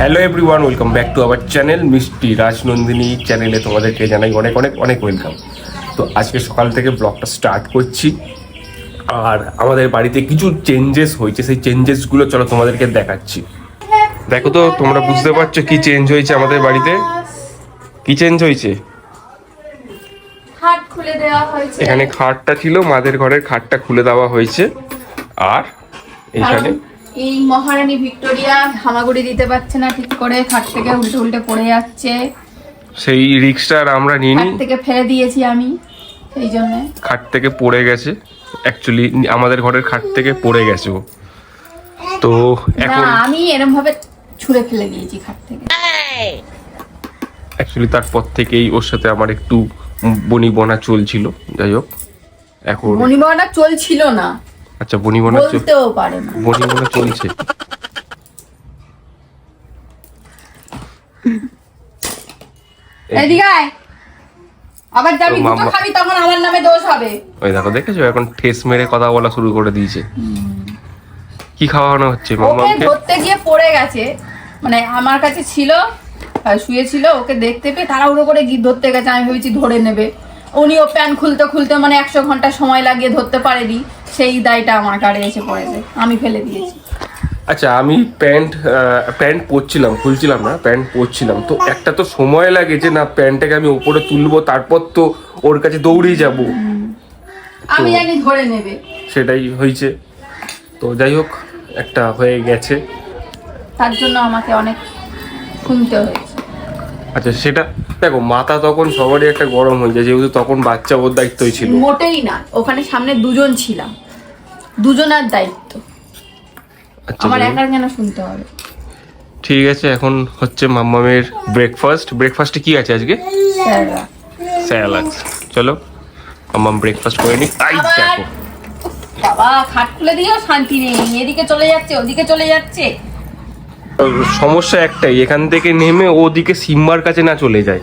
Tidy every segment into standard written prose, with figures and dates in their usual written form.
Hello everyone, welcome back to our channel মিষ্টি রাজনন্দিনী চ্যানেলে তোমাদেরকে জানাই অনেক অনেক অনেক ওয়েলকাম। তো আজকে সকাল থেকে ব্লগটা স্টার্ট করছি, আর আমাদের বাড়িতে কিছু চেঞ্জেস হয়েছে, সেই চেঞ্জেসগুলো চলো তোমাদেরকে দেখাচ্ছি। দেখো তো তোমরা বুঝতে পারছো কি চেঞ্জ হয়েছে আমাদের বাড়িতে। কি চেঞ্জ হয়েছে? খাট খুলে দেওয়া হয়েছে। এখানে খাটটা ছিল, মাদের ঘরের খাটটা খুলে দেওয়া হয়েছে। আর এখানে এই মহারানী ভিক্টোরিয়া হামাগুড়ি দিতে পারছে না ঠিক করে, খাট থেকে উল্টে উল্টে পড়ে যাচ্ছে। সেই রিক্সটা আর আমরা নিইনি, খাট থেকে ফেলে দিয়েছি আমি, সেই জন্য খাট থেকে পড়ে গেছে। অ্যাকচুয়ালি আমাদের ঘরের খাট থেকে পড়ে গেছে ও। তো এখন আমি এরকম ভাবে ছুঁড়ে ফেলে দিয়েছি খাট থেকে। অ্যাকচুয়ালি তারপর থেকেই ওর সাথে আমার একটু বনিবনা চলছিল। যাই হোক, এখন মনিবনা চলছিল না, আচ্ছা বনিবনা বলতেও পারে না। বনিবনা চলছে। এদিকে আয়, আবার যাবি তো দুটো মাম্মা- খাবি, তখন আমার নামে দোষ হবে। ওই দেখো, দেখেছো এখন ঠেস মেরে কথা বলা শুরু করে দিয়েছে। কি খাওয়ানো হচ্ছে ওকে মাম্মাকে? ধরতে গিয়ে পড়ে গেছে, মানে আমার কাছে ছিল, শুয়েছিল, ওকে দেখতে পেয়ে তাড়াহুড়ো করে গিয়ে ধরতে গেছে। আমি ভেবেছি ধরে নেবে, উনিও প্যান্ট খুলতে খুলতে মানে 100 ঘন্টা সময় লাগিয়ে ধরতে পারেনি। সেই দায়টা আমার কাছে এসে পড়েছে, আমি ফেলে দিয়েছি। আচ্ছা, আমি প্যান্ট পরছিলাম, খুলছিলাম না, প্যান্ট পরছিলাম। তো একটা তো সময় লাগে যে না প্যান্টটাকে আমি উপরে তুলবো, তারপর তো ওর কাছে দৌড়েই যাবো। আমি জানি ধরে নেবে, সেটাই হয়েছে। তো যাই হোক, একটা হয়ে গেছে। তার জন্য আমাকে অনেক শুনতে হয়েছে। আচ্ছা, সেটা দেখো, মাথা তখন সবারই একটা গরম হয়ে যায়, যেহেতু তখন বাচ্চা ওর দায়িত্বই ছিল। মোটেই না, ওখানে সামনে দুজন ছিলাম, দুজনের দায়িত্ব, আচ্ছা, আমার যাই হোক, একার কেন শুনতে হবে। ঠিক আছে। এখন হচ্ছে মাম্মামের ব্রেকফাস্টে কি আছে আজকে? স্যাররা। স্যালাড। চলো মাম্মাম ব্রেকফাস্ট করে নি। আই আবার দেখো, বাবা, খাট খুলে দিয়েও শান্তি নেই, এদিকে চলে যাচ্ছে ওদিকে চলে যাচ্ছে। সমস্যা একটাই, এখান থেকে নেমে ওদিকে সিম্বার কাছে না চলে যায়,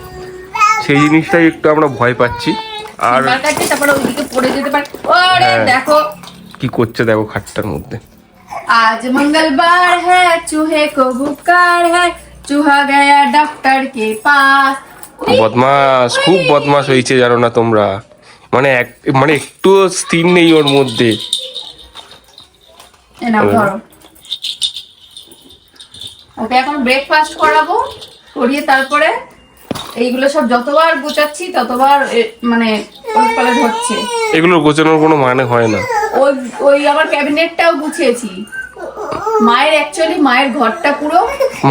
সেই জিনিসটাই একটু আমরা ভয় পাচ্ছি। আর আমার কাছে তারপরে ওদিকে পড়ে যেতে পারে। ওরে হ্যাঁ। দেখো, কি করছে দেখো খাটটার মধ্যে। आज मंगलवार है, चूहे को बुखार है, चूहा गया डॉक्टर के पास। বদমাস, খুব বদমাস হয়েছে জানো না তোমরা, মানে একটু স্থির নেই ওর মধ্যে। এ নাও ধরো, ওকে এখন ব্রেকফাস্ট করাবো, করিয়ে তারপরে এইগুলো সব যতবার গুছাচ্ছি ততবার মানে ওলটপালট হচ্ছে। এগুলো গোছানোর কোনো মানে হয় না। ওই ওই আমার ক্যাবিনেটটাও গুছিয়েছি। মায়ের অ্যাকচুয়ালি মায়ের ঘরটা পুরো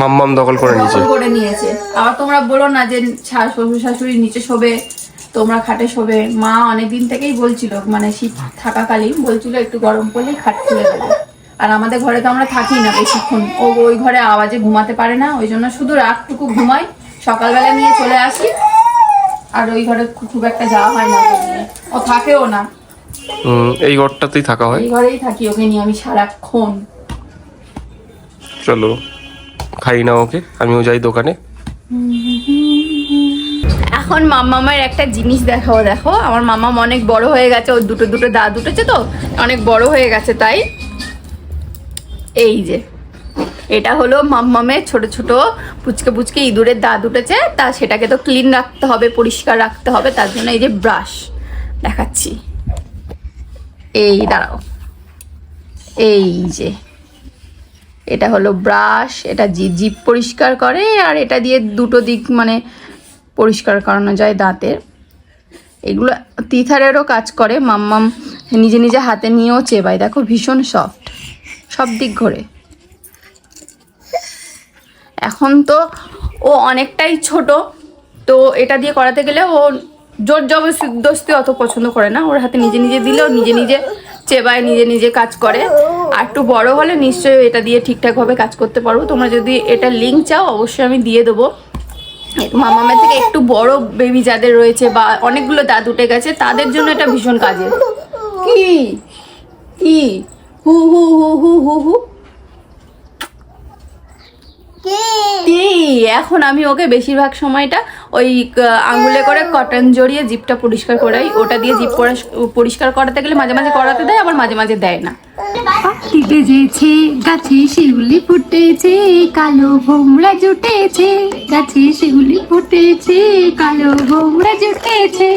মাম্মাম দখল করে নিয়েছে। দখল করে নিয়েছে। আবার তোমরা বলো না যে শ্বশুর শাশুড়ি নিচে শোবে, তোমরা খাটে শোবে। মা অনেকদিন থেকেই বলছিল, মানে শীত থাকাকালীন বলছিল একটু গরম পড়লেই খাট খুলে দেবে। আর আমাদের ঘরে তো আমরা থাকি না বেশিক্ষণ, ও ওই ঘরে আওয়াজে ঘুমাতে পারে না, ওই জন্য শুধু রাতটুকু ঘুমাই, সকালবেলা নিয়ে চলে আসি। আর ওই ঘরে খুব একটা যাওয়া হয় না, ওকে নিয়ে। ও থাকেও না, এই ঘরটাতেই থাকা হয়। এই ঘরেই থাকি ওকে নিয়ে আমি সারাক্ষণ। চলো খাই না ওকে, আমিও যাই দোকানে। এখন মাম্মামের একটা জিনিস দেখাও, দেখো আমার মাম্মাম অনেক বড় হয়ে গেছে, ওর দুটো দুটো দাঁত উঠেছে তো অনেক বড় হয়ে গেছে, তাই এই যে এটা হলো মাম্মামের ছোট ছোট পুচকে পুচকে ইঁদুরের দাঁত উঠেছে, তা সেটাকে তো ক্লিন রাখতে হবে, পরিষ্কার রাখতে হবে, তার জন্য এই যে ব্রাশ দেখাচ্ছি। এই দাঁড়াও, এই যে এটা হলো ব্রাশ, এটা জিভ পরিষ্কার করে, আর এটা দিয়ে দুটো দিক মানে পরিষ্কার করানো যায় দাঁতের। এগুলো টিথারেরও কাজ করে। মাম্মাম নিজে নিজে হাতে নিয়েও চেবাই, দেখো ভীষণ সফট, সব দিক ঘোরে। এখন তো ও অনেকটাই ছোট, তো এটা দিয়ে করাতে গেলে ও জোর জবরদস্তি অত পছন্দ করে না। ওর হাতে নিজে নিজে দিলেও নিজে নিজে চেবায়, নিজে নিজে কাজ করে। আর একটু বড় হলে নিশ্চয়ই এটা দিয়ে ঠিকঠাকভাবে কাজ করতে পারবো। তোমরা যদি এটা লিঙ্ক চাও অবশ্যই আমি দিয়ে দেবো। মামামের থেকে একটু বড় বেবি যাদের রয়েছে বা অনেকগুলো দাঁত উঠে গেছে, তাদের জন্য এটা ভীষণ কাজের। কি কি হু হু হু হু হু হু কি? এখন আমি ওকে বেশিরভাগ সময়টা ওই আঙুলে করে কটন জড়িয়ে জিভটা পরিষ্কার করাই, ওটা দিয়ে জিভ পরিষ্কার করাতে গেলে মাঝে মাঝে করাতে দেয়, আবার মাঝে মাঝে দেয় না। পাখি বেজেছে গাছে শিউলি ফুটেছে, কালো ভোমরা জুটেছে গাছে শিউলি ফুটেছে, কালো ভোমরা জুটেছে।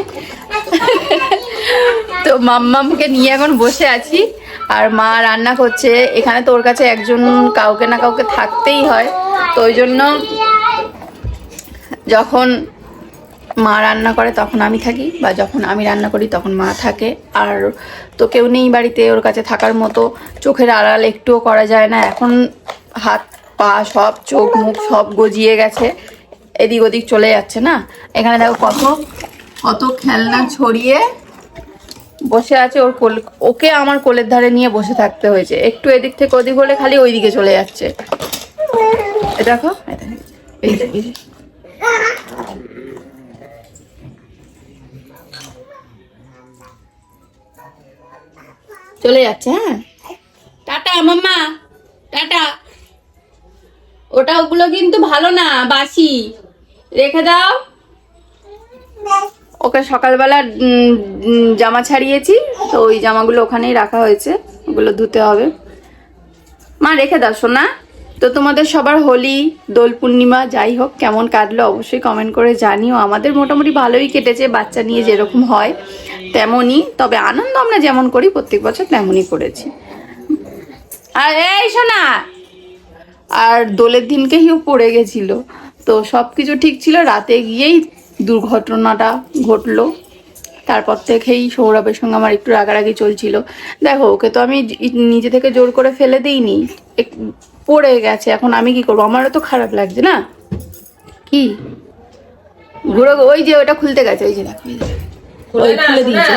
তো মাম্মামকে নিয়ে এখন বসে আছি, আর মা রান্না করছে। এখানে তোর কাছে একজন কাউকে না কাউকে থাকতেই হয়, তো ওই জন্য যখন মা রান্না করে তখন আমি থাকি, বা যখন আমি রান্না করি তখন মা থাকে। আর তো কেউ নেই বাড়িতে ওর কাছে থাকার মতো, চোখের আড়াল একটুও করা যায় না। এখন হাত পা সব, চোখ মুখ সব গজিয়ে গেছে, এদিক ওদিক চলে যাচ্ছে না। এখানে দেখো কত কত খেলনা ছড়িয়ে বসে আছে। ওকে আমার কোলের ধারে নিয়ে বসে থাকতে হয়েছে, একটু এদিক থেকে ওদিক হলে খালি ওই দিকে চলে যাচ্ছে। দেখো এই যে চলে যাচ্ছে। হ্যাঁ, টাটা মাম্মা, টাটা। ওগুলো কিন্তু ভালো না, বাসি, রেখে দাও। ওকে সকালবেলা জামা ছাড়িয়েছি, তো ওই জামাগুলো ওখানেই রাখা হয়েছে, ওগুলো ধুতে হবে। মা রেখে দাও সোনা। তো তোমাদের সবার হোলি, দোল পূর্ণিমা যাই হোক কেমন কাটলো অবশ্যই কমেন্ট করে জানিও। আমাদের মোটামুটি ভালোই কেটেছে, বাচ্চা নিয়ে যেরকম হয় তেমনই, তবে আনন্দ আমরা যেমন করি প্রত্যেক বছর তেমনই করেছি। আর এই সোনা, আর দোলের দিনকে হিউ পড়ে গেছিল, তো সব কিছু ঠিক ছিল, রাতে গিয়েই দুর্ঘটনাটা ঘটলো। তারপর থেকেই সৌরভের সঙ্গে আমার একটু রাগারাগি চলছিল। দেখো ওকে তো আমি নিজে থেকে জোর করে ফেলে দিইনি, পড়ে গেছে, এখন আমি কি করবো? আমারও তো খারাপ লাগছে না। কি ঘুরে ওই যে ওটা খুলতে গেছে, ওই যে দেখো খুলে দিয়েছে,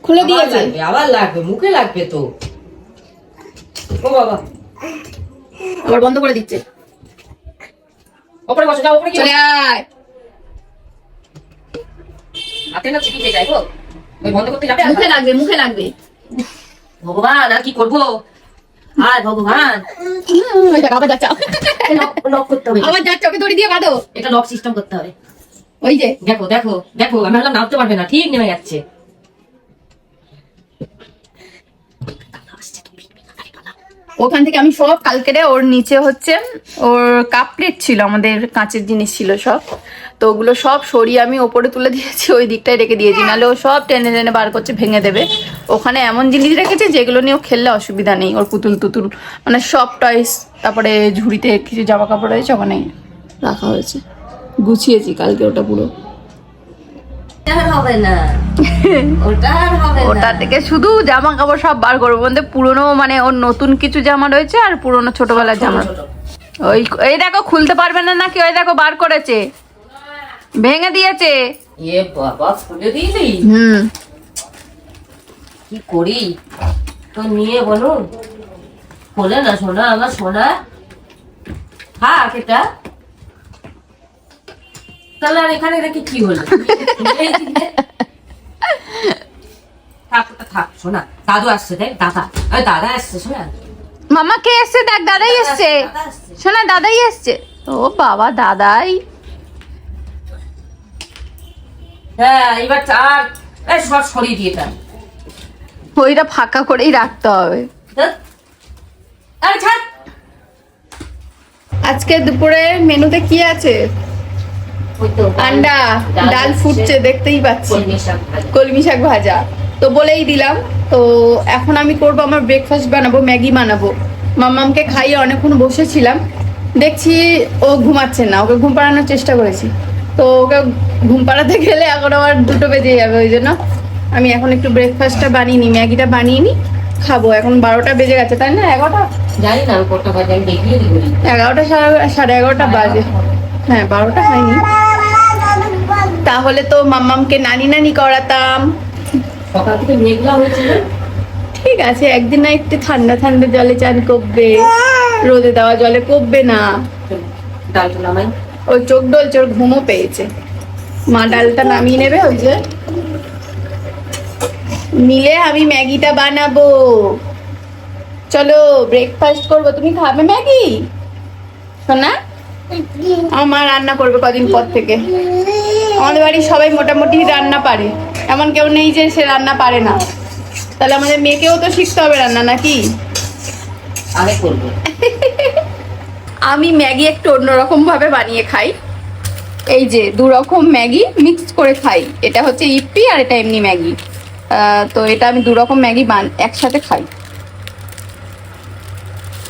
খুলে দিয়েছে। আবার লাগবে, মুখে লাগবে তো। ও বাবা, আবার বন্ধ করে দিচ্ছে। ওপরে বসে যাও, ওপরে কি চলে আয়। হাতে না চিপে যাই গো। ওই বন্ধ করতে যাবে? মুখে লাগবে, মুখে লাগবে। ভগবান, আর কি করবো? আর ভগবান, ওই দেখো আবার যাচ্ছে, লক করতে হবে। আবার যাচ্ছে, ওকে দড়ি দিয়ে বাঁধো। এটা লক সিস্টেম করতে হবে। ওই যে দেখো দেখো দেখো, আমি ভাবলাম নামতে পারবে না, ঠিক নেমে যাচ্ছে। ওখান থেকে আমি সব কালকেরে ওর নিচে হচ্ছে ওর কাপ প্লেট ছিল, আমাদের কাঁচের জিনিস ছিল সব, তো ওগুলো সব সরিয়ে আমি ওপরে তুলে দিয়েছি, ওই দিকটায় রেখে দিয়েছি, নাহলে ও সব টেনে টেনে বার করছে, ভেঙে দেবে। ওখানে এমন জিনিস রেখেছে যেগুলো নিয়ে ও খেললে অসুবিধা নেই, ওর পুতুল টুতুল মানে সব টয়স, তারপরে ঝুড়িতে কিছু জামা কাপড় রয়েছে ওখানে রাখা হয়েছে, গুছিয়েছি কালকে ওটা পুরো। হবে না, ওটা আর হবে না। ওটা থেকে শুধু জামা কাপড় সব বার করবো, বলতে পুরোনো মানে ওর নতুন কিছু জামা রয়েছে আর পুরোনো ছোটবেলার জামা। ওই এই দেখো খুলতে পারবে না নাকি, ওই দেখো বার করেছে, ভেঙে দিয়েছে। এ বাবা, খুলে দিলি? কি করি তো নিয়ে বলুন, খোলে না সোনা, আমার সোনা। থাক এটা, তাহলে আর এখানে রেখে কি হলো? থাক ওটা থাক সোনা। দাদু আসছে, দেখ দাদা, দাদা আসছে সোনা। মামা কে এসছে? দেখ দাদাই এসছে, দাদা আসছে। শোনা দাদাই এসছে। ও বাবা, দাদাই। হ্যাঁ, এবার চার সব সরিয়ে দিয়ে এটা। ওইটা ফাঁকা করেই রাখতে হবে। আরে ছাড়। আজকে দুপুরে মেনুতে কি আছে? ওই তো আন্ডা, ডাল ফুটছে দেখতেই পাচ্ছি, কলমি শাক ভাজা। তো বলেই দিলাম, তো এখন আমি করবো আমার ব্রেকফাস্ট বানাবো, ম্যাগি বানাবো। মাম্মামকে খাইয়ে অনেকক্ষণ বসেছিলাম, দেখছি ও ঘুমাচ্ছে না, ওকে ঘুম পাড়ানোর চেষ্টা করেছি, তো ওকে ঘুম পাড়াতে গেলে এখন আমার 2টো বেজে যাবে, ওই জন্য আমি এখন একটু ব্রেকফাস্টটা বানিয়ে নিই, ম্যাগিটা বানিয়ে নিই, খাবো। এখন 12টা বেজে গেছে, তাই না? 11টা, জানি না আমি কটা বাজে, আমি দেখিয়ে দিবো। 11টা, 11:30 বাজে। হ্যাঁ, 12টা হয়নি। তাহলে তো মাম্মামকে নানি নানি করাতাম। সকাল থেকে মেঘলা হয়েছিল। ঠিক আছে, একদিন না একটু ঠান্ডা ঠান্ডা জলে চান করবে, রোদে দেওয়া জলে করবে না। ডালটা নামাই। ওই চোখ ডলছে, ওর ঘুমও পেয়েছে। মা ডালটা নামিয়ে নেবে, ওই যে নিলে আমি ম্যাগিটা বানাবো। চলো ব্রেকফাস্ট করবো, তুমি খাবে ম্যাগি সোনা? আমার মা রান্না করবে কদিন পর থেকে। আমাদের বাড়ির সবাই মোটামুটি রান্না পারে, এমন কেউ নেই যে সে রান্না পারে না। তাহলে আমাদের মেয়েকেও তো শিখতে হবে রান্না, নাকি? আগে করবো। আমি ম্যাগি একটু অন্যরকম ভাবে বানিয়ে খাই। এই যে 2 রকম ম্যাগি মিক্সড করে খাই। এটা হচ্ছে ইপ্পি আর এটা এমনি ম্যাগি। তো এটা আমি 2 রকম ম্যাগি একসাথে খাই।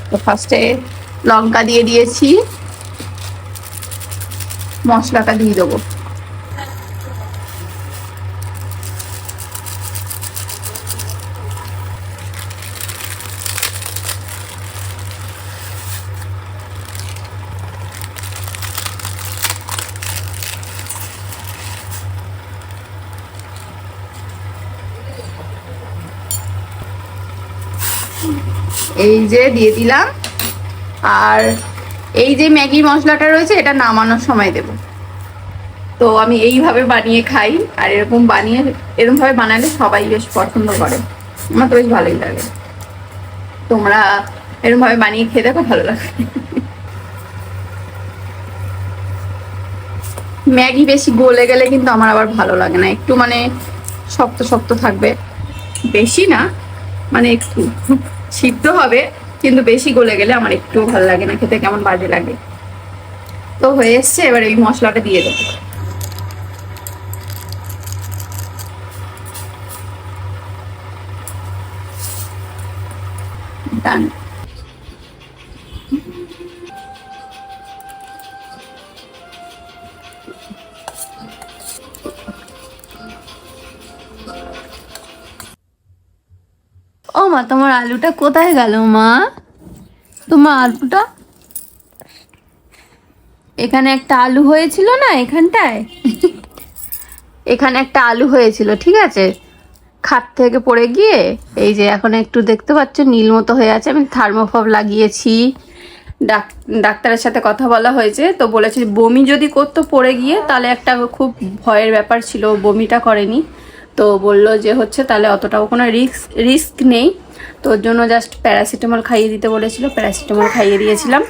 তো ফার্স্টে লঙ্কা দিয়ে দিয়েছি, মশলাটা দিয়ে দেবো। এই যে দিয়ে দিলাম। আর এই যে ম্যাগি মশলাটা রয়েছে এটা নামানোর সময় দেব। তো আমি এইভাবে বানিয়ে খাই, আর এরকম ভাবে বানালে সবাই বেশ পছন্দ করে। আমার তো বেশ ভালোই লাগে। তোমরা এরকম ভাবে বানিয়ে খেয়ে দেখো, ভালো লাগে। ম্যাগি বেশি গলে গেলে কিন্তু আমার আবার ভালো লাগে না, একটু মানে শক্ত শক্ত থাকবে, বেশি না, মানে একটু সিদ্ধ হবে, কিন্তু বেশি গলে গেলে আমার একটু ভালো লাগে না, খেতে কেমন বাজে লাগে। তো হয়ে এসছে, এবার এই মশলাটা দিয়ে দেবো। ডান। ও মা, তোমার আলুটা কোথায় গেল মা? তোমার আলুটা এখানে একটা আলু হয়েছিল না, এখানটায় এখানে একটা আলু হয়েছিল, ঠিক আছে, খাট থেকে পড়ে গিয়ে এই যে এখন একটু দেখতে পাচ্ছ নীল মতো হয়ে আছে। আমি থার্মোফল লাগিয়েছি, ডাক্তারের সাথে কথা বলা হয়েছে, তো বলেছে বমি যদি করতো পড়ে গিয়ে তাহলে একটা খুব ভয়ের ব্যাপার ছিল, বমিটা করেনি। তো বললো যে হচ্ছে তাহলে অতটাও কোনো রিস্ক নেই, তো ওর জন্য জাস্ট প্যারাসিটামল খাইয়ে দিতে বলেছিল, প্যারাসিটামল খাইয়ে দিয়েছিলাম।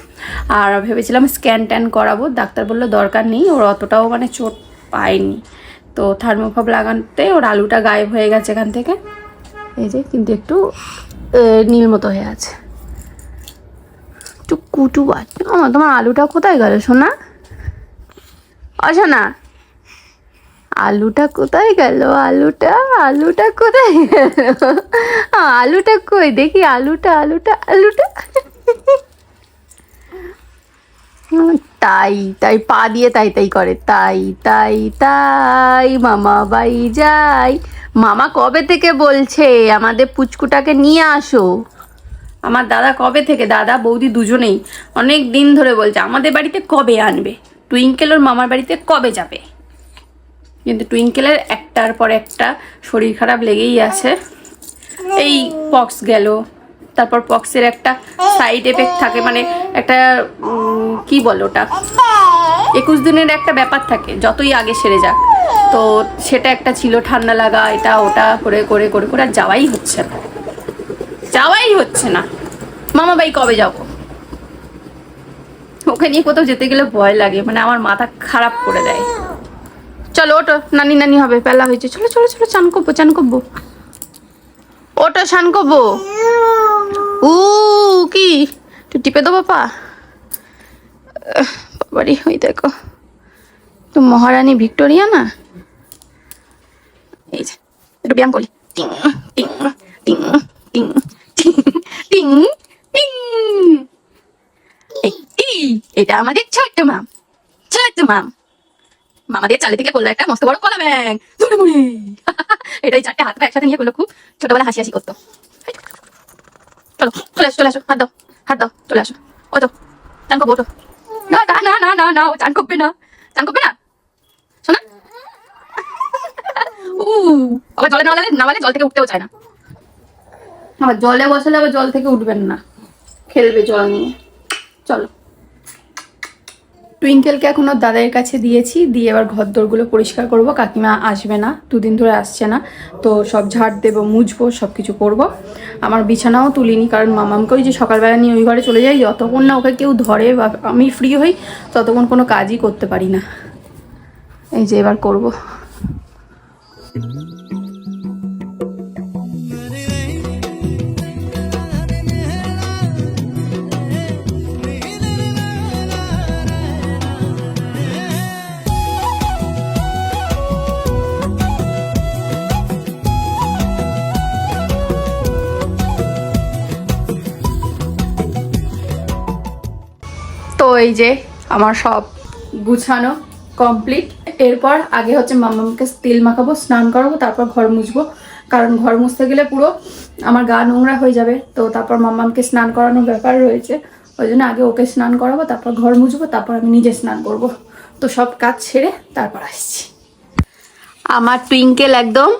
আর ভেবেছিলাম স্ক্যান ট্যান করাবো, ডাক্তার বললো দরকার নেই, ওর অতটাও মানে চোট পায়নি। তো থার্মোফল লাগাতে ওর আলুটা গায়েব হয়ে গেছে এখান থেকে, এই যে, কিন্তু একটু নীল মতো হয়ে আছে, একটু কুটু আছে। তোমার আলুটা কোথায় গেল সোনা? সোনা, আলুটা কোথায় গেল? আলুটা কোথায় গেল? আলুটা কই দেখি, আলুটা তাই পা দিয়ে তাই করে, তাই মামা বাই যাই। মামা কবে থেকে বলছে আমাদের পুচকুটাকে নিয়ে আসো? আমার দাদা কবে থেকে, দাদা বৌদি দুজনেই অনেক দিন ধরে বলছে আমাদের বাড়িতে কবে আনবে, টুইঙ্কেল ওর মামার বাড়িতে কবে যাবে। কিন্তু টুইঙ্কেলের একটার পর একটা শরীর খারাপ লেগেই আছে। এই পক্স গেল, তারপর পক্সের একটা সাইড এফেক্ট থাকে, মানে একটা কি বলো ওটা, 21 দিনের একটা ব্যাপার থাকে, যতই আগে সেরে যাক। তো সেটা একটা ছিল, ঠান্ডা লাগা, এটা ওটা করে করে করে করে আর যাওয়াই হচ্ছে না। মামা বাড়ি কবে যাবো? ওকে নিয়ে কোথাও যেতে গেলে ভয় লাগে, মানে আমার মাথা খারাপ করে দেয়। চলো ওটো, নানি হবে, বেলা হয়েছে, চলো চান করবো, ওটো স্নান করবো। কি তুই টিপে দেবো পা? বাবারি, ওই দেখো তো মহারানী ভিক্টোরিয়া না, এই যে একটু ব্যায়াম করি, টিং টিং টিং টিং টিং টিং। এটা আমাদের ছোট্ট মাম, মামাদের চালে থেকে করলো একটা মস্ত বড় কলা ব্যাগ, এটাই 4টে হাত একসাথে নিয়ে করলো, খুব ছোটবেলা হাসি করতো। চলে আসো, হাত দাও, চলে আসো। ও তো চান করবো, ওটো। না, ও চান করবে না শোনা। আবার জলে নামালে জল থেকে উঠতেও চায় না, আবার জলে বসালে আবার জল থেকে উঠবেন না, খেলবে জল নিয়ে। চলো টুইঙ্কেলকে এখন ওর দাদার কাছে দিয়েছি, দিয়ে এবার ঘর দোরগুলো পরিষ্কার করব। কাকিমা আসবে না, 2 দিন ধরে আসছে না, তো সব ঝাড় দেবো, মুছবো, সব কিছু করবো। আমার বিছানাও তুলিনি, কারণ মামামকে ওই যে সকালবেলা নিয়ে ওই ঘরে চলে যাই, যতক্ষণ না ওকে কেউ ধরে বা আমি ফ্রি হই ততক্ষণ কোনো কাজই করতে পারি না। এই যে এবার করবো। তো এই যে আমার সব গুছানো কমপ্লিট। এরপর আগে হচ্ছে মামামকে তেল মাখাবো, স্নান করাবো, তারপর ঘর মুছবো, কারণ ঘর মুছতে গেলে পুরো আমার গা নোংরা হয়ে যাবে। তো তারপর মামামকে স্নান করানোর ব্যাপার রয়েছে, ওই জন্য আগে ওকে স্নান করাবো, তারপর ঘর মুছবো, তারপর আমি নিজে স্নান করব। তো সব কাজ ছেড়ে তারপর আসছি। আমার টুইঙ্কেল একদম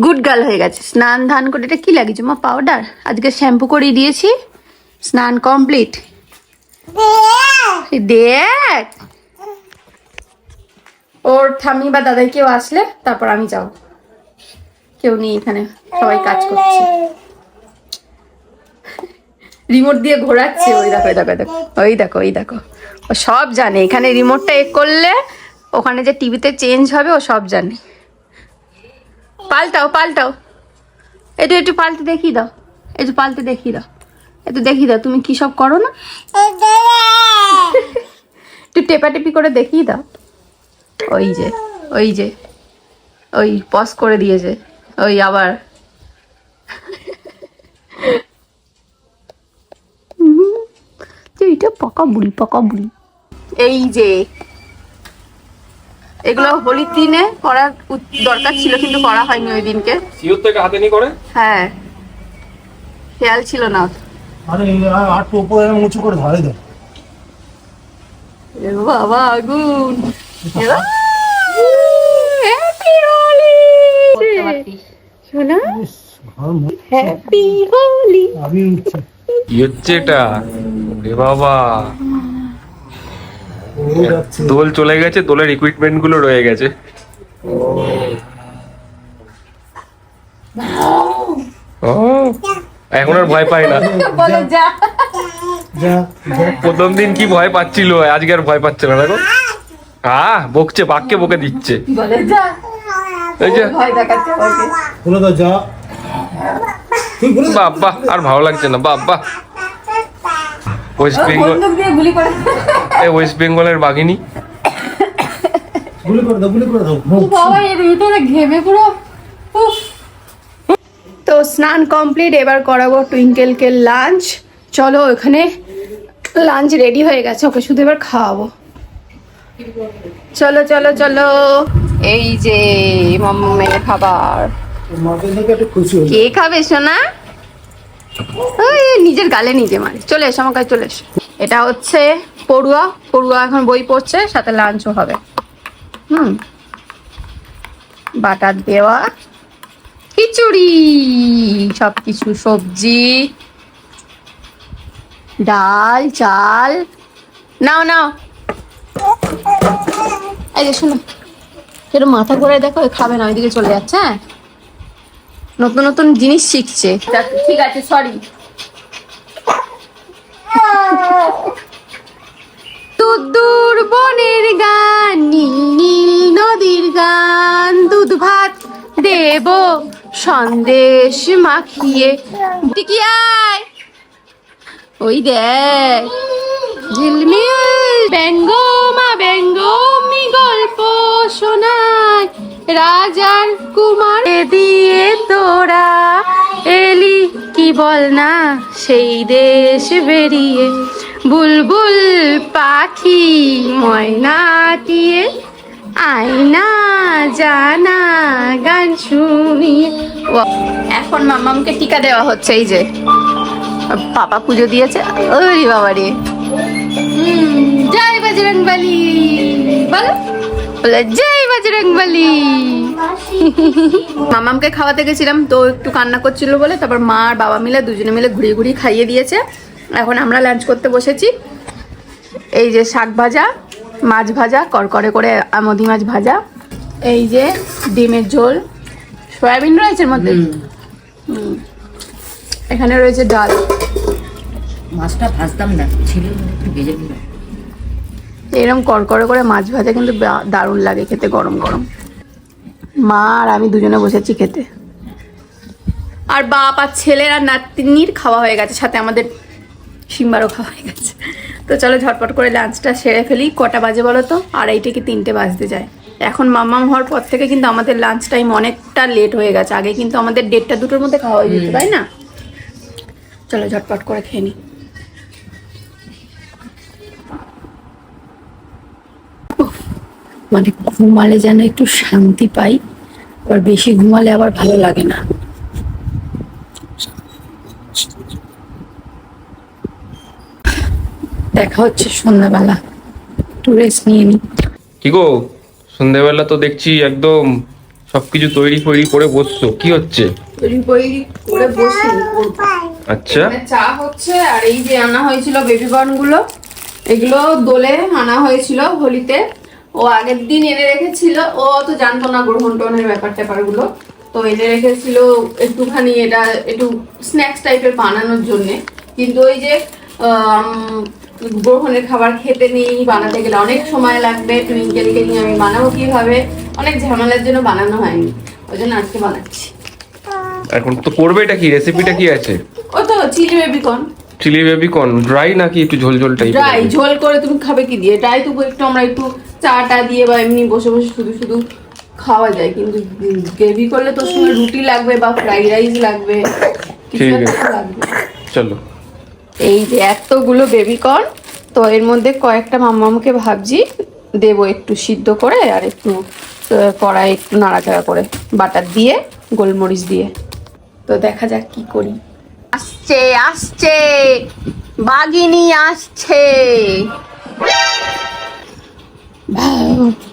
গুড গার্ল হয়ে গেছে, স্নান ধান করে। এটা কি লাগিয়েছো মা? পাউডার। আজকে শ্যাম্পু করিয়ে দিয়েছি, স্নান কমপ্লিট। দেখ ওর ঠাম্মি বা দাদাই কেউ আসলে তারপর আমি যাও, কেউ নেই এখানে, সবাই কাজ করছে। রিমোট দিয়ে ঘোরাচ্ছে, ওই দেখো ওই দেখো ওই দেখো ওই দেখো, ও সব জানে। এখানে রিমোটটা করলে ওখানে যে টিভিতে চেঞ্জ হবে ও সব জানে। পাল্টাও পাল্টাও, একটু একটু পাল্টে দেখিয়ে দাও, একটু পাল্টে দেখিয়ে দাও, একটু দেখিয়ে দাও তুমি কি সব করো না। একটু টেপাটেপি করে দেখিয়ে দাও। ওই যে ওই যে ওই পজ করে দিয়েছে, ওই আবার। এইটা পাকা বুড়ি, পাকা বুড়ি। এই যে এগুলো হোলির দিনে করার দরকার ছিল, কিন্তু করা হয়নি ওই দিনকে। সিওর থেকে হাতে নিয়ে করে? হ্যাঁ, খেয়াল ছিল না। আরে আর তো উপরে উঁচু করে ধরে দাও। এ বাবা আগুন। হ্যাপি হোলি সোনা, হ্যাপি হোলি। আমি উঠছি। কি হচ্ছে এটা? রে বাবা, ও যাচ্ছে। দোল চলে গেছে, দোলের ইকুইপমেন্ট গুলো রয়ে গেছে। ও এখন আর ভয় পায় না। বলে যা। যা যা। প্রথম দিন কি ভয় পাচ্ছিল, আজকে আর ভয় পাচ্ছে না। দেখো বকছে, বাক্যে বকে দিচ্ছে। বলে যা, এই যে ভয় দেখাচ্ছে ওকে। বলে দাও যা। তুই বলে দাও। বাবা আর ভালো লাগছে না। বাবা ওয়েস্ট বেঙ্গল, বন্দুক দিয়ে গুলি করে। ওয়েস্ট বেঙ্গলের বাঘিনী। গুলি করে দাও, গুলি করে দাও। বাবা এর ভিতরে ঘেমে পুরো। উফ। তো স্নান কমপ্লিট, এবার করাবো টুইঙ্কেলকে লাঞ্চ। চলো ওখানে লাঞ্চ রেডি হয়ে গেছে, ওকে শুধু এবার খাওয়াবো। চলো চলো চলো, এই যে মাম্মামের খাবার। মাকে দেখে একটু খুশি হই। কে খাবে সোনা? ওই নিজের গালে নিজে মারে। চলে এসো আমার কাছে, চলে এসো। এটা হচ্ছে পড়ুয়া, পড়ুয়া এখন বই পড়ছে, সাথে লাঞ্চও হবে। বাটার দেওয়া খিচুড়ি, সবকিছু, সবজি, ডাল, চাল। নাও নাও, এই যে শোনো, একটু মাথা ঘুরে দেখো, খাবে না, ওইদিকে চলে যাচ্ছে। হ্যাঁ, নতুন নতুন জিনিস শিখছে। ঠিক আছে, সরি। দূর বনের গান, নীল নীল নদীর গান, দুধ ভাত দেব সন্দেশ মাখিয়ে। টিকিয়ায় ওই দেখ, ঝিলমিল ব্যঙ্গ মা ব্যঙ্গ মি গল্প শোনায়, রাজার কুমার দিয়ে তোরা এলি কি বল না সেই দেশ বেরিয়ে, বুলবুল পাখি ময়নাটিয়ে, আয়না জানা গান শুনিয়ে। এখন মামামকে টিকা দেওয়া হচ্ছে। এই যে পাপা পুজো দিয়েছে। ওরে বাবা রে, জয় বজরংবলী বলো, বলে জয় বজরংবলী। মামামকে খাওয়াতে গেছিলাম, তো একটু কান্না করছিল বলে তারপর মা আর বাবা মিলে দুজনে মিলে ঘুরিয়ে ঘুরিয়ে খাইয়ে দিয়েছে। এখন আমরা লাঞ্চ করতে বসেছি। এই যে শাক ভাজা, মাছ ভাজা, করকরে করে আমদি মাছ ভাজা, এই যে ডিমের ঝোল, সয়াবিন রয়েছে এর মধ্যে, এখানে রয়েছে ডাল। মাছটা ভাজতাম না, ছিল একটু ভেজে দিলাম। এরকম করকরে করে মাছ ভাজা কিন্তু দারুণ লাগে খেতে, গরম গরম। মা আর আমি দুজনে বসেছি খেতে, আর বাপ আর ছেলে আর নাতনির খাওয়া হয়ে গেছে, সাথে আমাদের সিম্বারও খাওয়া হয়ে গেছে। তো চলো ঝটপট করে লাঞ্চটা সেরে ফেলি। কটা বাজে বলো তো? 2:30 কি 3টে বাজতে যায়। এখন মাম্মাম হওয়ার পর থেকে কিন্তু আমাদের লাঞ্চ টাইম অনেকটা লেট হয়ে গেছে। আগে কিন্তু আমাদের 1:30 2টোর মধ্যে খাওয়া হয়ে যেত, তাই না? চলো ঝটপট করে খেয়ে নিই। মানে ঘুমালে যেন একটু শান্তি পাই, আবার বেশি ঘুমালে আবার ভালো লাগে না। দেখা হচ্ছে সন্ধ্যাবেলা, একটু রেস্ট নিয়ে নি। কি গো, সন্ধ্যাবেলা তো দেখছি একদম সবকিছু তৈরি করে বসছো, কি হচ্ছে? করে বসি। আচ্ছা, এখানে চা হচ্ছে, আর এই যে আনা হয়েছিল বেবি কর্ন গুলো, এগুলো দোলে আনা হয়েছিল হোলিতে। ও আগের দিন এনে রেখেছিল, ও তো জানতো না গ্রহণ টনের ব্যাপারগুলো, তো এনে রেখেছিল একটুখানি এটা একটু স্ন্যাক্স টাইপের বানানোর জন্য। কিন্তু ওই যে গ্রহণের খাবার খেতে নেই, বানাতে গেলে অনেক সময় লাগবে, টুইঙ্কেলকে নিয়ে আমি বানাবো কিভাবে, অনেক ঝামেলার জন্য বানানো হয়নি, ওই জন্য আজকে বানাচ্ছি। এখন তো করবে এটা কি, রেসিপিটা কি আছে? ও তো chilli baby corn. Chilli baby corn dry নাকি একটু ঝোল ঝোল টাইপ? ড্রাই ঝোল করে। তুমি খাবে কি দিয়ে? ড্রাই তবু একটু আমরা একটু চাটা দিয়ে বা এমনি বসে বসে শুধু শুধু খাওয়া যায়, কিন্তু গ্রেভি করলে তোর সঙ্গে রুটি লাগবে বা ফ্রাইড রাইস লাগবে, কিছু ঠিক একটা আছে, লাগবে। চলো। এই যে এতগুলো বেবিকর্ন, তো এর মধ্যে কয়েকটা মাম্মামকে ভাবছি দেবো একটু সিদ্ধ করে, আর একটু কড়াই একটু নাড়াচাড়া করে বাটার দিয়ে, গোলমরিচ দিয়ে। তো দেখা যাক কি করি। আসছে আসছে, বাঘিনী আসছে।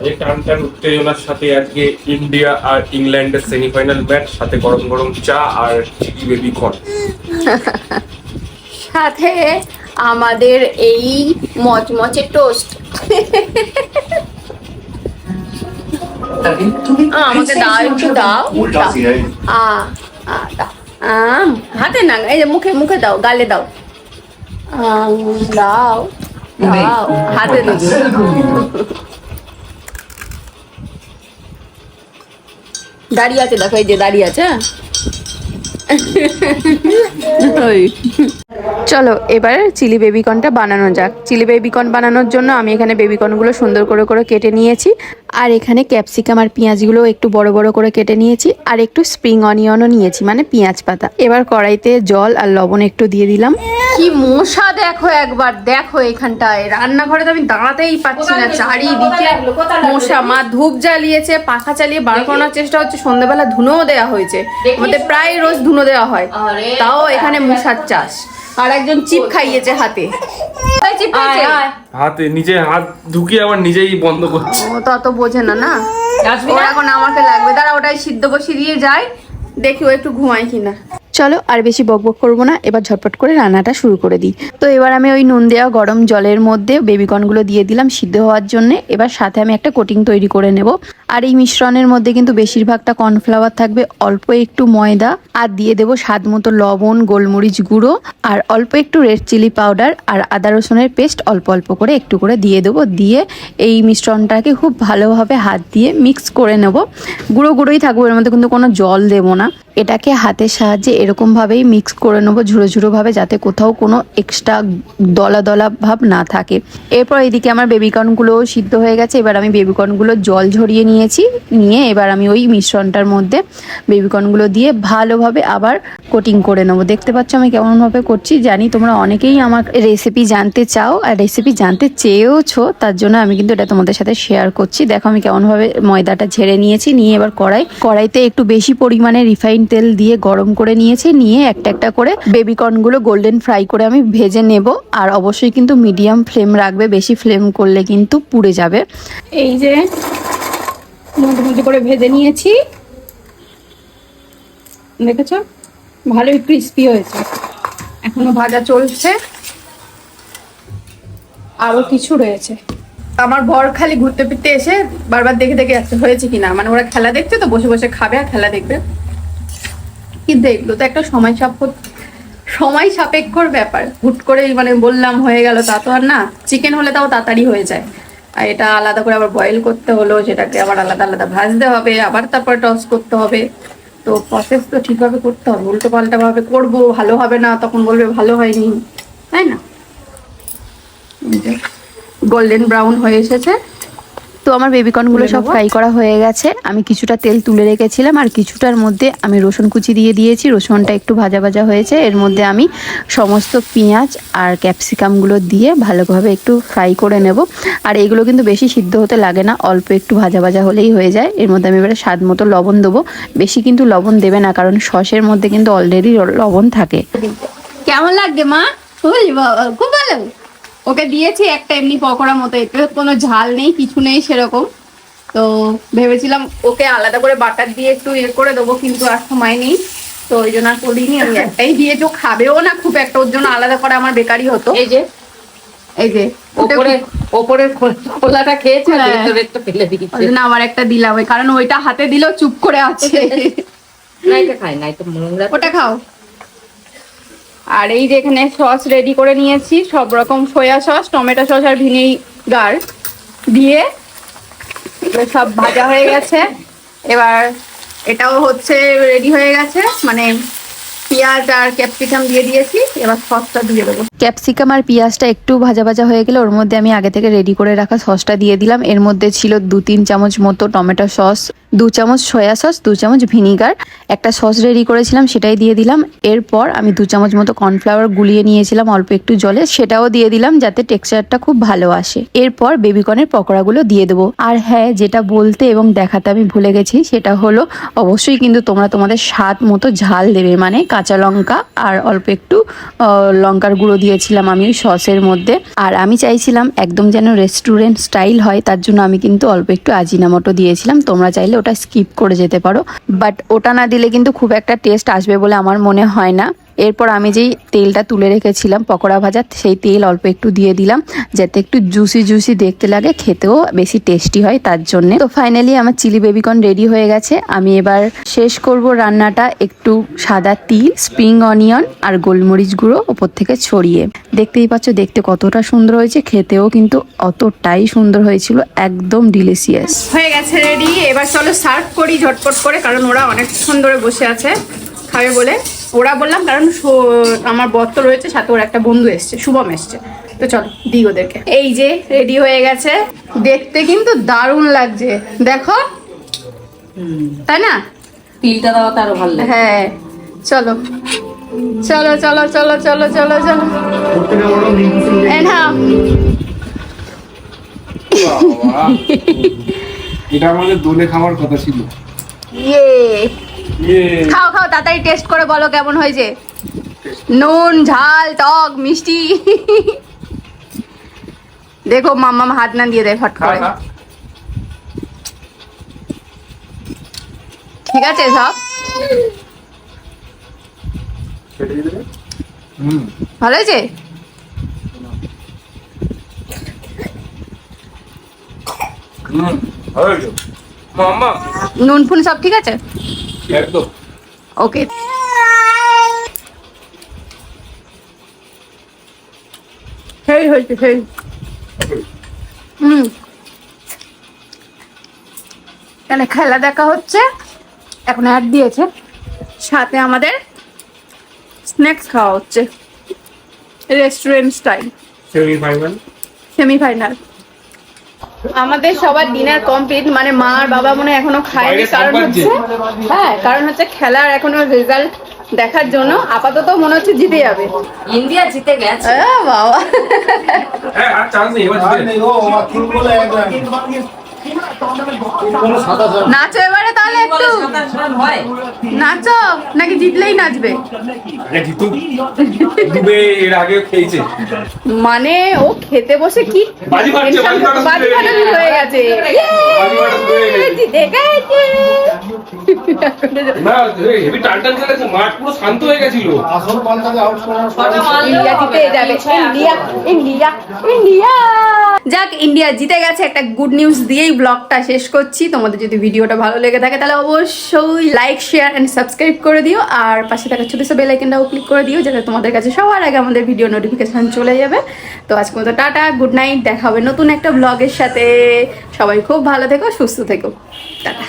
এই টান উত্তেজনার সাথে আজকে ইন্ডিয়া আর ইংল্যান্ডের সেমিফাইনাল ম্যাচ, সাথে গরম গরম চা আর চিলি বেবিকর্ন, সাথে আমাদের এই মচমচে টোস্ট। আমাকে দাও, একটু দাও। হাতে না, এই যে মুখে মুখে দাও, গালে দাও, দাও দাও, হাতে দাও। দাঁড়িয়ে আছে, দেখো এই যে দাঁড়িয়ে আছে। চলো এবার চিলি বেবিকর্নটা বানানো যাক। চিলি বেবিকর্ন বানানোর জন্য আমি এখানে বেবিকর্নগুলো সুন্দর করে করে কেটে নিয়েছি, আর এখানে ক্যাপসিকাম আর পেঁয়াজগুলো একটু বড় বড় করে কেটে নিয়েছি, আর একটু স্প্রিং অনিয়নও নিয়েছি, মানে পেঁয়াজ পাতা। এবার কড়াইতে জল আর লবণ একটু দিয়ে দিলাম। কি মশা দেখো একবার, দেখো এখানটায় রান্নাঘরে তো আমি দাঁড়াতেই পাচ্ছি না, চারিদিকে মশা। মা ধূপ জ্বালিয়েছে, পাখা চালিয়ে বার করানোর চেষ্টা হচ্ছে, সন্ধ্যাবেলা ধুনোও দেওয়া হয়েছে, আমাদের প্রায় রোজ ধুনো দেওয়া হয়, তাও এখানে মশার চাষ। আর একজন চিপ খাইয়েছে হাতে, হাতে নিজে হাত ঢুকিয়ে আবার নিজেই বন্ধ করছে। ও তো অত বোঝে না, না ওর এখন আমাকে লাগবে। দাঁড়া, ওটাই সিদ্ধ বসিয়ে দিয়ে যায়, দেখি ও একটু ঘুমায় কিনা। চলো আর বেশি বকবক করবো না, এবার ঝটপট করে রান্নাটা শুরু করে দিই। তো এবার আমি ওই নুন দেওয়া গরম জলের মধ্যে বেবিকর্নগুলো দিয়ে দিলাম সিদ্ধ হওয়ার জন্য। এবার সাথে আমি একটা কোটিং তৈরি করে নেব। আর এই মিশ্রণের মধ্যে কিন্তু বেশিরভাগটা কর্নফ্লাওয়ার থাকবে, অল্প একটু ময়দা, আর দিয়ে দেবো স্বাদ মতো লবণ, গোলমরিচ গুঁড়ো, আর অল্প একটু রেড চিলি পাউডার, আর আদা রসুনের পেস্ট অল্প অল্প করে একটু করে দিয়ে দেবো। দিয়ে এই মিশ্রণটাকে খুব ভালোভাবে হাত দিয়ে মিক্স করে নেব। গুঁড়ো গুঁড়োই থাকবে, এর মধ্যে কিন্তু কোনো জল দেবো না। এটাকে হাতের সাহায্যে এরকমভাবেই মিক্স করে নেবো ঝুড়ো ঝুড়োভাবে, যাতে কোথাও কোনো এক্সট্রা দলা দলা ভাব না থাকে। এরপর এদিকে আমার বেবিকর্নগুলো সিদ্ধ হয়ে গেছে। এবার আমি বেবিকর্নগুলো জল ঝরিয়ে নিয়েছি, নিয়ে এবার আমি ওই মিশ্রণটার মধ্যে বেবিকর্নগুলো দিয়ে ভালোভাবে আবার কোটিং করে নেবো। দেখতে পাচ্ছ আমি কেমনভাবে করছি। জানি তোমরা অনেকেই আমার রেসিপি জানতে চাও আর রেসিপি জানতে চেয়েওছো, তার জন্য আমি কিন্তু এটা তোমাদের সাথে শেয়ার করছি। দেখো আমি কেমনভাবে ময়দাটা ঝেড়ে নিয়েছি, নিয়ে এবার কড়াইতে একটু বেশি পরিমাণে রিফাইন তেল দিয়ে গরম করে নিয়েছি। নিয়ে একটা একটা করে বেবিকর্নগুলো গোল্ডেন ফ্রাই করে আমি ভেজে নেব। আর অবশ্যই কিন্তু মিডিয়াম ফ্লেম রাখবে, বেশি ফ্লেম করলে কিন্তু পুড়ে যাবে। এই যে মোটামুটি করে ভেজে নিয়েছি, দেখেছ ভালোই ক্রিস্পি হয়েছে। এখনো ভাজা চলছে, আরো কিছু রয়েছে। আমার বর খালি ঘুরতে ফিরতে এসে বারবার দেখে দেখে যাচ্ছে হয়েছে কিনা, মানে ওরা খেলা দেখছে তো, বসে বসে খাবে আর খেলা দেখবে। কিন্তু এগুলো তো একটা সময় সাপেক্ষর ব্যাপার, হুট করে মানে বললাম হয়ে গেল তা তো আর না। চিকেন হলে তাও তাড়াতাড়ি হয়ে যায়, আর এটা আলাদা করে আবার বয়েল করতে হলো, সেটাকে আবার আলাদা আলাদা ভাজতে হবে, আবার তারপর টস করতে হবে। তো প্রসেস তো ঠিকভাবে করতে হবে, উল্টো পাল্টা ভাবে করবো ভালো হবে না, তখন বলবে ভালো হয়নি, তাই না? গোল্ডেন ব্রাউন হয়ে এসেছে। তো আমার বেবিকর্নগুলো সব ফ্রাই করা হয়ে গেছে। আমি কিছুটা তেল তুলে রেখেছিলাম আর কিছুটার মধ্যে আমি রসুন কুচি দিয়ে দিয়েছি। রসুনটা একটু ভাজা ভাজা হয়েছে, এর মধ্যে আমি সমস্ত পেঁয়াজ আর ক্যাপসিকামগুলো দিয়ে ভালোভাবে একটু ফ্রাই করে নেব। আর এগুলো কিন্তু বেশি সিদ্ধ হতে লাগে না, অল্প একটু ভাজা ভাজা হলেই হয়ে যায়। এর মধ্যে আমি এবারে স্বাদ মতো লবণ দেবো, বেশি কিন্তু লবণ দেবে না কারণ সসের মধ্যে কিন্তু অলরেডি লবণ থাকে। কেমন লাগছে মা? খুব ভালো। ওকে দিয়েছি একটা এমনি পকোড়া মতো, এতে কোনো ঝাল নেই কিছু নেই সেরকম। তো ভেবেছিলাম ওকে আলাদা করে বাটার দিয়ে একটু ইয়ে করে দেবো, কিন্তু আর সময় নেই, তো ওই জন্য আর করিনি। আমি একটাই দিয়েছি, ও খাবেও না খুব একটা, ওর জন্য আলাদা করে আমার বেকারি হতো। এই যে ওপরের খোলাটা খেয়েছে, হ্যাঁ। ভেতরেরটা ফেলে ওই দিয়েছে। জন্য আমার একটা দিলাম, ওই কারণ ওইটা হাতে দিলেও চুপ করে আছে। না এটা খাই না, এটা নোংরা। ওটা খাও। আর এই যে এখানে সস রেডি করে নিয়েছি, সব রকম সয়া সস, টমেটো সস আর ভিনেগার দিয়ে এগুলো সব ভাজা হয়ে গেছে। এবার এটাও হচ্ছে রেডি হয়ে গেছে, মানে পেঁয়াজ আর ক্যাপসিকাম দিয়ে দিয়েছি, এবার সসটা দিয়ে দেবো। ক্যাপসিকাম আর পেঁয়াজটা একটু ভাজা ভাজা হয়ে গেলে ওর মধ্যে আমি আগে থেকে রেডি করে রাখা সসটা দিয়ে দিলাম। এর মধ্যে ছিল 2-3 চামচ মতো টমেটো সস, 2 চামচ সয়া সস, 2 চামচ ভিনিগার, একটা সস রেডি করেছিলাম সেটাই দিয়ে দিলাম। এরপর আমি 2 চামচ মতো কর্নফ্লাওয়ার গুলিয়ে নিয়েছিলাম অল্প একটু জলে, সেটাও দিয়ে দিলাম যাতে টেক্সচারটা খুব ভালো আসে। এরপর বেবিকর্নের পকোড়াগুলো দিয়ে দেবো। আর হ্যাঁ, যেটা বলতে এবং দেখাতে আমি ভুলে গেছি সেটা হলো অবশ্যই কিন্তু তোমরা তোমাদের স্বাদ মতো ঝাল দেবে, মানে কাঁচা লঙ্কা আর অল্প একটু লঙ্কার গুঁড়ো দিয়েছিলাম আমি ওই সসের মধ্যে। আর আমি চাইছিলাম একদম যেন রেস্টুরেন্ট স্টাইল হয়, তার জন্য আমি কিন্তু অল্প একটু আজিনামোটো দিয়েছিলাম। তোমরা চাইলে ওটা স্কিপ করে যেতে পারো, বাট ওটা না দিলে কিন্তু খুব একটা টেস্ট আসবে বলে আমার মনে হয় না। এরপর আমি যেই তেলটা তুলে রেখেছিলাম পকোড়া ভাজা, সেই তেল অল্প একটু দিয়ে দিলাম যাতে একটু জুসি জুসি দেখতে লাগে, খেতেও বেশি টেস্টি হয় তার জন্য। তো ফাইনালি আমার চিলি বেবিকর্ন রেডি হয়ে গেছে। আমি এবার শেষ করব রান্নাটা একটু সাদা তিল, স্প্রিং অনিয়ন আর গোলমরিচ গুঁড়ো ওপর থেকে ছড়িয়ে। দেখতেই পাচ্ছ দেখতে কতটা সুন্দর হয়েছে, খেতেও কিন্তু অতটাই সুন্দর হয়েছিল, একদম ডিলিশিয়াস হয়ে গেছে রেডি। এবার চলো সার্ভ করি ঝটপট করে, কারণ ওরা অনেকক্ষণ ধরে বসে আছে খাবে বলে। ওরা বললাম কারণ আমার বর তো রয়েছে সাথে, ওর একটা বন্ধু এসছে, শুভম এসছে, তো চলো দিই ওদেরকে। এই যে রেডি হয়ে গেছে, দেখতে কিন্তু দারুণ লাগছে, দেখো, তাই না? তিলটা দেওয়া তো আরো ভালো লাগে। হ্যাঁ, চলো চলো চলো চলো চলো চলো চলো। এই নাও। এটা আমাদের দোলে খাওয়ার কথা ছিল। ইয়ে, খাও খাও তাড়াতাড়ি টেস্ট করে বলো কেমন হয়েছে। নুন, ঝাল, টক, মিষ্টি। দেখো মাম্মা হাত না দিয়ে দেয় ফট করে। ঠিক আছে সব ভালো হয়েছে? মাম্মা নুন ফুন সব ঠিক আছে? একদম ওকে। সেই হয়েছে সেই। এখানে খেলা দেখা হচ্ছে, এখন অ্যাড দিয়েছে, সাথে আমাদের স্ন্যাক্স খাওয়া হচ্ছে রেস্টুরেন্ট স্টাইল। সেমিফাইনাল আমাদের সবার ডিনার কমপ্লিট, মানে মা আর বাবা মনে হয় এখনো খায়নি, কারণ হচ্ছে কারণ হচ্ছে খেলার এখনো রেজাল্ট দেখার জন্য। আপাতত মনে হচ্ছে জিতে যাবে, ইন্ডিয়া জিতে গেছে। বাবা আর চান্স নেই এবার নাচো এবারে তাহলে একটু নাচো, নাকি জিতলেই নাচবে? এর আগে খেয়েছে, মানে ও খেতে বসে কি বাজি ফাটাচ্ছে, বাজি ফাটানো হয়ে গেছে। জিতে গেছে। না হেভি টানটান খেলেছে, মাঠ পুরো শান্ত হয়ে গেছিল। ইন্ডিয়া জিতে যাবে, ইন্ডিয়া ইন্ডিয়া ইন্ডিয়া। যাক, ইন্ডিয়া জিতে গেছে, একটা গুড নিউজ দিয়েই ব্লগটা শেষ করছি। তোমাদের যদি ভিডিওটা ভালো লেগে থাকে তাহলে অবশ্যই লাইক, শেয়ার এন্ড সাবস্ক্রাইব করে দিও, আর পাশে থাকা ছোট ছোট বেল আইকনটাও ক্লিক করে দিও, যাতে তোমাদের কাছে সবার আগে আমাদের ভিডিও নোটিফিকেশন চলে যাবে। তো আজকে মতো টাটা, গুড নাইট, দেখা হবে নতুন একটা ব্লগের সাথে। সবাই খুব ভালো থেকো, সুস্থ থেকো, টাটা।